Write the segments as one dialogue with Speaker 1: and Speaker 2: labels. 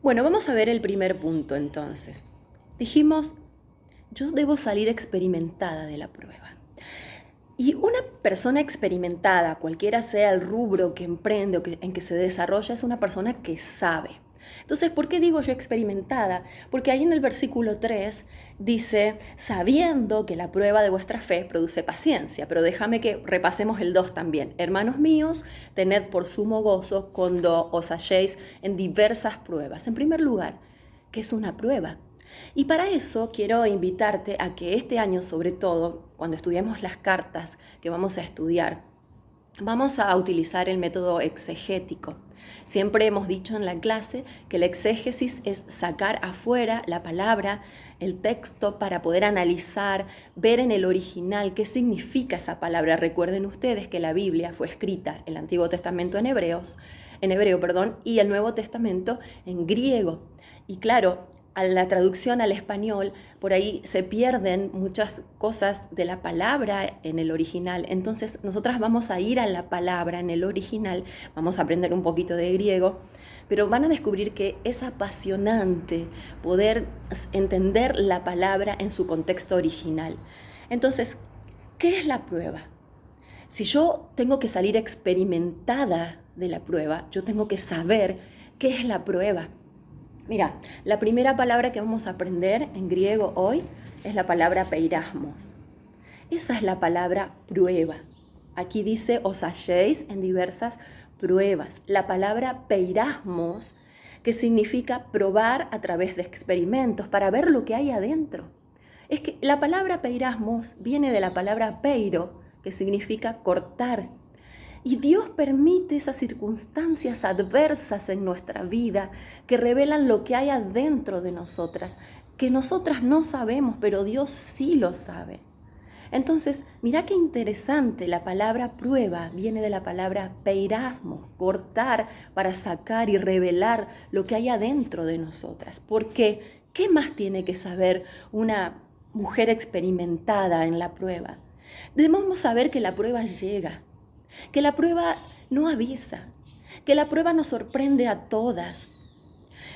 Speaker 1: Bueno, vamos a ver el primer punto entonces. Dijimos, yo debo salir experimentada de la prueba. Y una persona experimentada, cualquiera sea el rubro que emprende o en que se desarrolla, es una persona que sabe. Entonces, ¿por qué digo yo experimentada? Porque ahí en el versículo 3 dice, sabiendo que la prueba de vuestra fe produce paciencia. Pero déjame que repasemos el 2 también. Hermanos míos, tened por sumo gozo cuando os halléis en diversas pruebas. En primer lugar, ¿qué es una prueba? Y para eso quiero invitarte a que este año, sobre todo, cuando estudiemos las cartas que vamos a estudiar, vamos a utilizar el método exegético. Siempre hemos dicho en la clase que la exégesis es sacar afuera la palabra, el texto, para poder analizar, ver en el original qué significa esa palabra. Recuerden ustedes que la Biblia fue escrita, el Antiguo Testamento en hebreo, y el Nuevo Testamento en griego. Y claro, a la traducción al español, por ahí se pierden muchas cosas de la palabra en el original. Entonces, nosotras vamos a ir a la palabra en el original, vamos a aprender un poquito de griego, pero van a descubrir que es apasionante poder entender la palabra en su contexto original. Entonces, ¿qué es la prueba? Si yo tengo que salir experimentada de la prueba, yo tengo que saber qué es la prueba. Mira, la primera palabra que vamos a aprender en griego hoy es la palabra peirasmos. Esa es la palabra prueba. Aquí dice, os halléis en diversas pruebas. La palabra peirasmos, que significa probar a través de experimentos para ver lo que hay adentro. Es que la palabra peirasmos viene de la palabra peiro, que significa cortar. Y Dios permite esas circunstancias adversas en nuestra vida que revelan lo que hay adentro de nosotras, que nosotras no sabemos, pero Dios sí lo sabe. Entonces, mira qué interesante, la palabra prueba viene de la palabra peirasmo, cortar para sacar y revelar lo que hay adentro de nosotras. Porque, ¿qué más tiene que saber una mujer experimentada en la prueba? Debemos saber que la prueba llega, que la prueba no avisa, que la prueba nos sorprende a todas.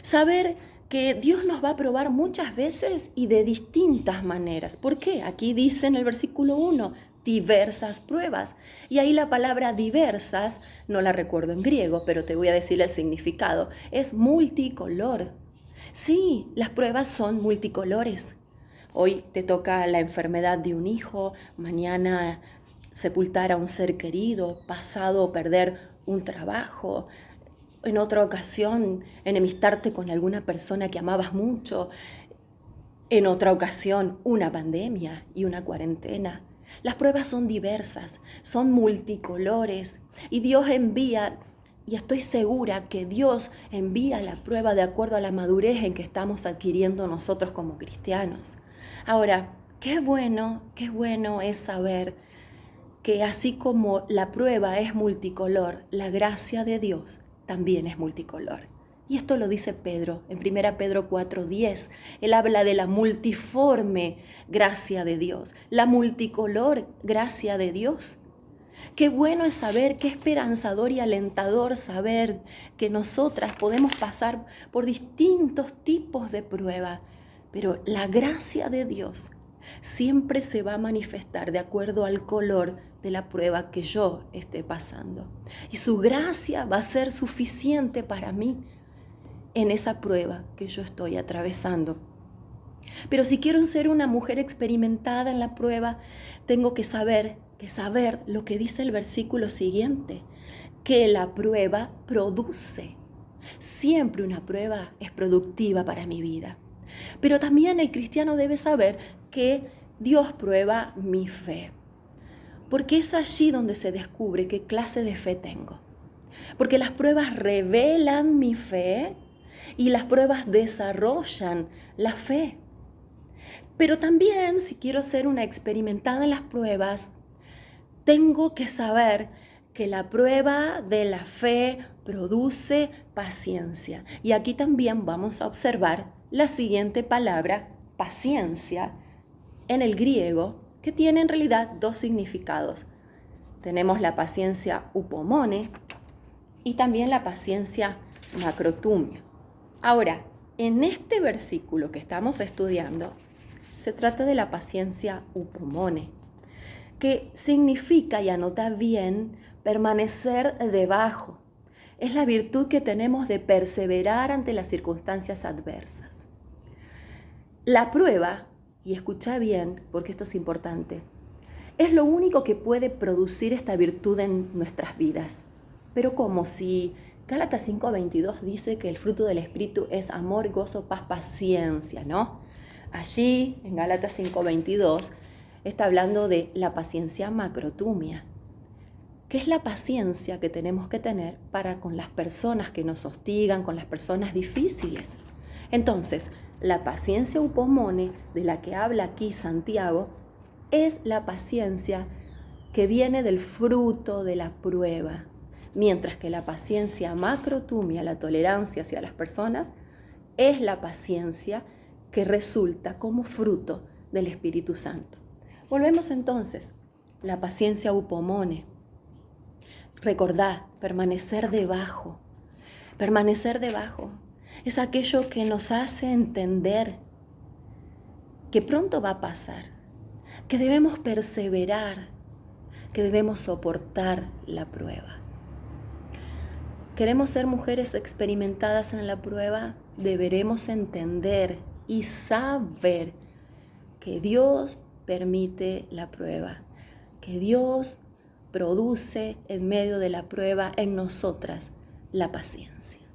Speaker 1: Saber que Dios nos va a probar muchas veces y de distintas maneras. ¿Por qué? Aquí dice en el versículo 1, diversas pruebas. Y ahí la palabra diversas, no la recuerdo en griego, pero te voy a decir el significado. Es multicolor. Sí, las pruebas son multicolores. Hoy te toca la enfermedad de un hijo, mañana sepultar a un ser querido, pasado perder un trabajo, en otra ocasión enemistarte con alguna persona que amabas mucho, en otra ocasión una pandemia y una cuarentena. Las pruebas son diversas, son multicolores y Dios envía, y estoy segura que Dios envía la prueba de acuerdo a la madurez en que estamos adquiriendo nosotros como cristianos. Ahora, qué bueno es saber que así como la prueba es multicolor, la gracia de Dios también es multicolor. Y esto lo dice Pedro en 1 Pedro 4:10. Él habla de la multiforme gracia de Dios, la multicolor gracia de Dios. Qué bueno es saber, qué esperanzador y alentador saber que nosotras podemos pasar por distintos tipos de prueba, pero la gracia de Dios siempre se va a manifestar de acuerdo al color de la prueba que yo esté pasando. Y su gracia va a ser suficiente para mí en esa prueba que yo estoy atravesando. Pero si quiero ser una mujer experimentada en la prueba, tengo que saber lo que dice el versículo siguiente, que la prueba produce. Siempre una prueba es productiva para mi vida. Pero también el cristiano debe saber que Dios prueba mi fe. Porque es allí donde se descubre qué clase de fe tengo. Porque las pruebas revelan mi fe y las pruebas desarrollan la fe. Pero también, si quiero ser una experimentada en las pruebas, tengo que saber que la prueba de la fe produce paciencia. Y aquí también vamos a observar la siguiente palabra, paciencia, en el griego, que tiene en realidad dos significados. Tenemos la paciencia upomone y también la paciencia macrotumia. Ahora, en este versículo que estamos estudiando, se trata de la paciencia upomone, que significa, y anota bien, permanecer debajo. Es la virtud que tenemos de perseverar ante las circunstancias adversas. La prueba, y escucha bien porque esto es importante, es lo único que puede producir esta virtud en nuestras vidas. Pero como si Gálatas 5:22 dice que el fruto del Espíritu es amor, gozo, paz, paciencia, ¿no? Allí, en Gálatas 5:22, está hablando de la paciencia macrotumia, que es la paciencia que tenemos que tener para con las personas que nos hostigan, con las personas difíciles. Entonces, la paciencia upomone, de la que habla aquí Santiago, es la paciencia que viene del fruto de la prueba, mientras que la paciencia macrotumia, la tolerancia hacia las personas, es la paciencia que resulta como fruto del Espíritu Santo. Volvemos entonces, la paciencia upomone. Recordá, permanecer debajo. Permanecer debajo es aquello que nos hace entender que pronto va a pasar, que debemos perseverar, que debemos soportar la prueba. ¿Queremos ser mujeres experimentadas en la prueba? Deberemos entender y saber que Dios permite la prueba, que Dios produce en medio de la prueba en nosotras la paciencia.